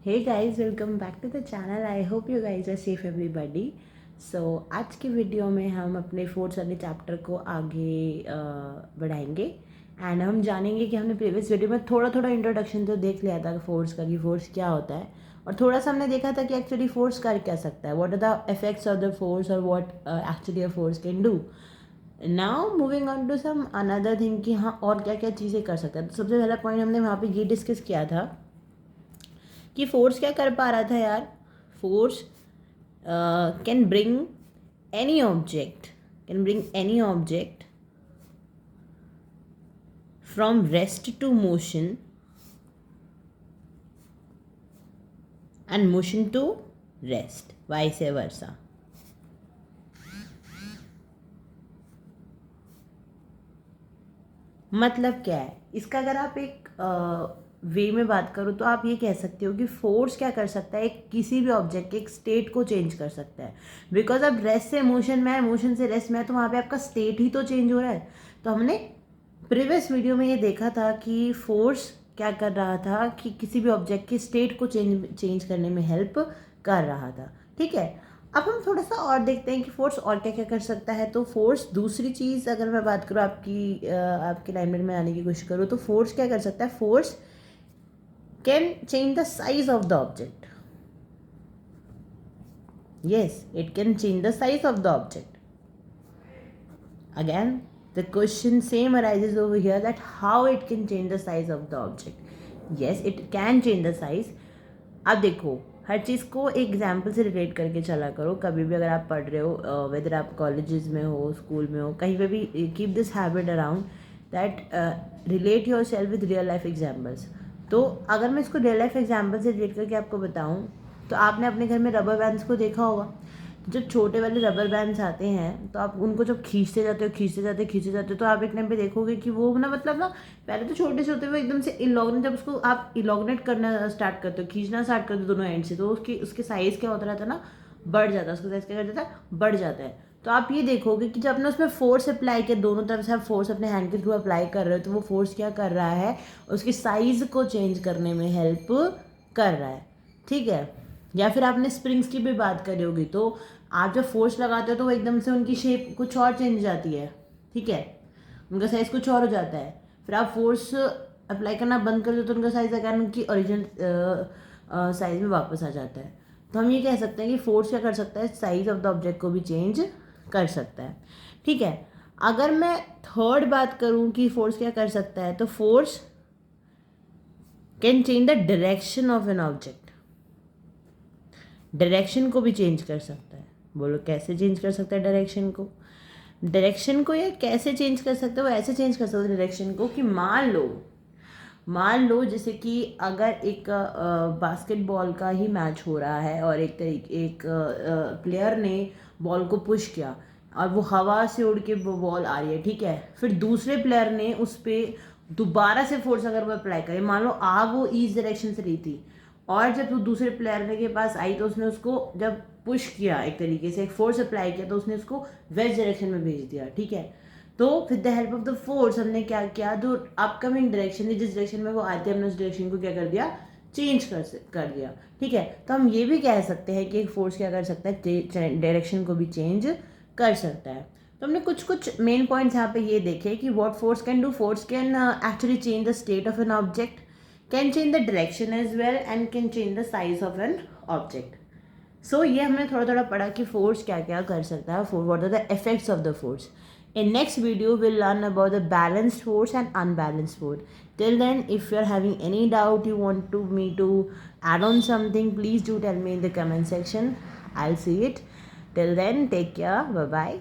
Hey guys, welcome back to the channel. I hope you guys are safe everybody. So आज की video में हम अपने fourth वाले चैप्टर को आगे बढ़ाएंगे एंड हम जानेंगे कि हमने प्रीवियस वीडियो में थोड़ा थोड़ा इंट्रोडक्शन तो देख लिया था फोर्स का कि फोर्स क्या होता है और थोड़ा सा हमने देखा था कि एक्चुअली फोर्स कर क्या सकता है, what are the effects of the force और what actually a force can do. Now moving on to some another thing कि हाँ और क्या क्या चीज़ें कर सकता है. तो सबसे पहला पॉइंट हमने वहाँ पे ये डिस्कस किया था कि फोर्स क्या कर पा रहा था यार. Force can bring any object from rest to motion and motion to rest, vice versa. मतलब क्या है इसका, अगर आप एक वे में बात करो तो आप ये कह सकते हो कि फोर्स क्या कर सकता है, एक किसी भी ऑब्जेक्ट के एक स्टेट को चेंज कर सकता है. बिकॉज अब रेस्ट से मोशन में है, मोशन से रेस्ट में है, तो वहाँ पे आपका स्टेट ही तो चेंज हो रहा है. तो हमने प्रीवियस वीडियो में ये देखा था कि फोर्स क्या कर रहा था कि किसी भी ऑब्जेक्ट के स्टेट को चेंज करने में हेल्प कर रहा था. ठीक है, अब हम थोड़ा सा और देखते हैं कि फोर्स और क्या क्या कर सकता है. तो फोर्स दूसरी चीज़ अगर मैं बात करूँ आपकी लाइनमेट में आने की कोशिश करूँ तो फोर्स क्या कर सकता है. Force can change the size of the object. yes, it can change the size of the object. Again, the question same arises over here, that how it can change the size of the object. yes, it can change the size. अब देखो, हर चीज़ को example से relate करके चला करो. कभी भी अगर आप पढ़ रहे हो, वेदर आप कॉलेजेस में हो, स्कूल में हो, कहीं पे भी keep this habit around that relate your self with real life examples. तो अगर मैं इसको रियल लाइफ एग्जाम्पल से रिलेट करके आपको बताऊँ तो आपने अपने घर में रबर बैंड्स को देखा होगा. जब छोटे वाले रबर बैंड्स आते हैं तो आप उनको जब खींचते जाते हो तो आप एक टाइम पे देखोगे कि वो ना, मतलब ना, पहले तो छोटे से होते हुए एकदम से इलॉग्नेट, जब उसको आप इलॉग्नेट करना स्टार्ट करते हो, खींचना स्टार्ट करते हो दोनों एंड से, तो उसके साइज़ क्या होता रहता है ना, बढ़ जाता है. उसका साइज़ क्या कर जाता है, बढ़ जाता है. तो आप ये देखोगे कि जब आपने उसमें फोर्स अप्लाई किया, दोनों तरफ से आप फोर्स अपने हैंड के थ्रू अप्लाई कर रहे हो, तो वो फोर्स क्या कर रहा है, उसकी साइज़ को चेंज करने में हेल्प कर रहा है. ठीक है, या फिर आपने स्प्रिंग्स की भी बात करी होगी, तो आप जब फोर्स लगाते हो तो वो एकदम से उनकी शेप कुछ और चेंज जाती है. ठीक है, उनका साइज़ कुछ और हो जाता है. फिर आप फोर्स अप्लाई करना बंद कर दो तो उनका साइज़ अगर उनकी ओरिजिनल साइज़ में वापस आ जाता है. तो हम ये कह सकते हैं कि फोर्स क्या कर सकता है, साइज़ ऑफ द ऑब्जेक्ट को भी चेंज कर सकता है. ठीक है, अगर मैं थर्ड बात करूँ कि फोर्स क्या कर सकता है, तो force can change the direction of an object. Direction को भी चेंज कर सकता है. बोलो कैसे चेंज कर सकता है डायरेक्शन को या कैसे चेंज कर सकते हो. वो ऐसे चेंज कर सकते हो डायरेक्शन को कि मान लो जैसे कि अगर एक बास्केटबॉल का ही मैच हो रहा है और एक प्लेयर ने बॉल को पुश किया और वो हवा से उड़ के वो बॉल आ रही है. ठीक है, फिर दूसरे प्लेयर ने उस पर दोबारा से फोर्स अगर वो अप्लाई करे, मान लो आग वो ईस्ट डायरेक्शन से रही थी और जब वो दूसरे प्लेयर के पास आई तो उसने उसको जब पुश किया, एक तरीके से एक फोर्स अप्लाई किया, तो उसने उसको वेस्ट डायरेक्शन में भेज दिया. ठीक है, तो with the help of the force हमने क्या किया, जो अपकमिंग डायरेक्शन है, जिस डायरेक्शन में वो आते हैं, हमने उस डायरेक्शन को क्या कर दिया, चेंज कर दिया. ठीक है, तो हम ये भी कह सकते हैं कि एक फोर्स क्या कर सकता है, डायरेक्शन को भी चेंज कर सकता है. तो हमने कुछ मेन पॉइंट्स यहाँ पे ये देखे कि what force can do. Force can actually change the state of an object, can change the direction as well and can change the size of an object. So ये हमने थोड़ा थोड़ा पढ़ा कि फोर्स क्या क्या कर सकता है, what are the effects of the force. In next video we'll learn about the balanced force and unbalanced force. Till then, if you're having any doubt, you want me to add on something, please do tell me in the comment section. I'll see it. Till then, take care. Bye bye.